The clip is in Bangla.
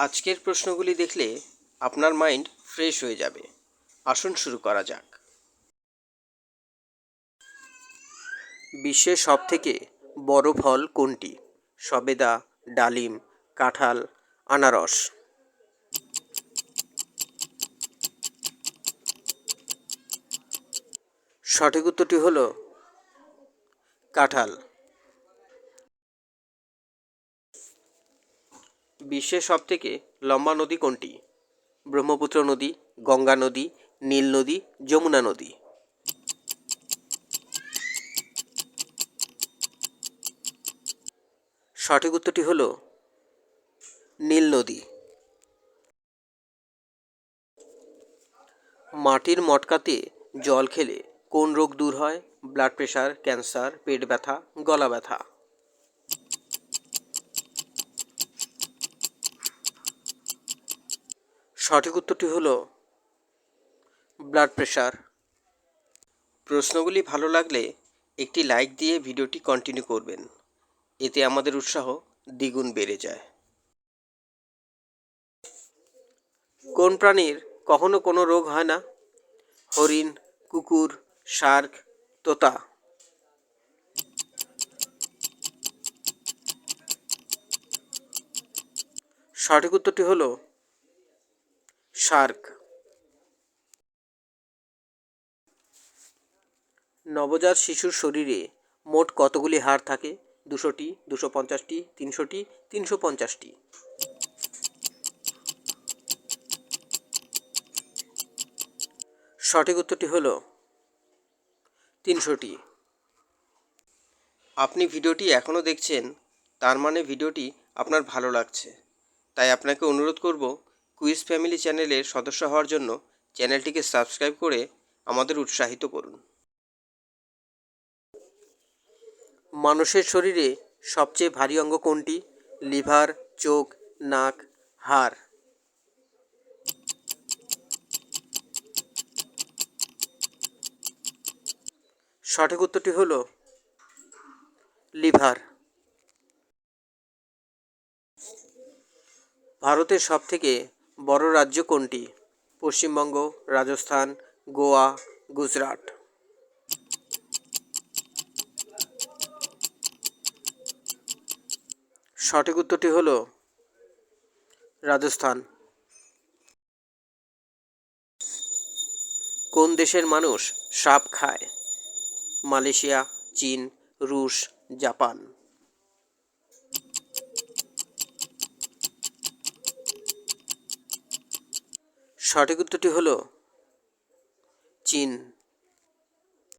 আজকের প্রশ্নগুলি দেখলে আপনার মাইন্ড ফ্রেশ হয়ে যাবে। আসুন শুরু করা যাক। বিশ্বের সবথেকে বড় ফল কোনটি? সবেদা, ডালিম, কাঁঠাল, আনারস। সঠিক উত্তরটি হল কাঁঠাল। বিশ্বের সবথেকে লম্বা নদী কোনটি? ব্রহ্মপুত্র নদী, গঙ্গা নদী, নীল নদী, যমুনা নদী। সঠিক উত্তরটি হল নীল নদী। মাটির মটকাতে জল খেলে কোন রোগ দূর হয়? ব্লাড প্রেশার, ক্যান্সার, পেট ব্যথা, গলা ব্যথা। সঠিক উত্তরটি হল ব্লাড প্রেশার। প্রশ্নগুলি ভালো লাগলে একটি লাইক দিয়ে ভিডিওটি কন্টিনিউ করবেন, এতে আমাদের উৎসাহ দ্বিগুণ বেড়ে যায়। কোন প্রাণীর কখনো কোনো রোগ হয় না? হরিণ, কুকুর, শার্ক, তোতা। সঠিক উত্তরটি হল শার্ক। নবজাত শিশুর শরীরে মোট কতগুলি হাড় থাকে? 200টি, 250টি, 300টি, 350টি। সঠিক উত্তরটি হল 300টি। আপনি ভিডিওটি এখনও দেখছেন, তার মানে ভিডিওটি আপনার ভালো লাগছে। তাই আপনাকে অনুরোধ করব, কুইজ ফ্যামিলি চ্যানেলের সদস্য হওয়ার জন্য চ্যানেলটিকে সাবস্ক্রাইব করে আমাদের উৎসাহিত করুন। মানুষের শরীরে সবচেয়ে ভারী অঙ্গ কোনটি? লিভার, চোখ, নাক, হাড়। সঠিক উত্তরটি হল লিভার। ভারতের সবথেকে বড় রাজ্য কোনটি? পশ্চিমবঙ্গ, রাজস্থান, গোয়া, গুজরাট। সঠিক উত্তরটি হল রাজস্থান। কোন দেশের মানুষ সাপ খায়? মালয়েশিয়া, চীন, রুশ, জাপান। সঠিক উত্তরটি হল চীন।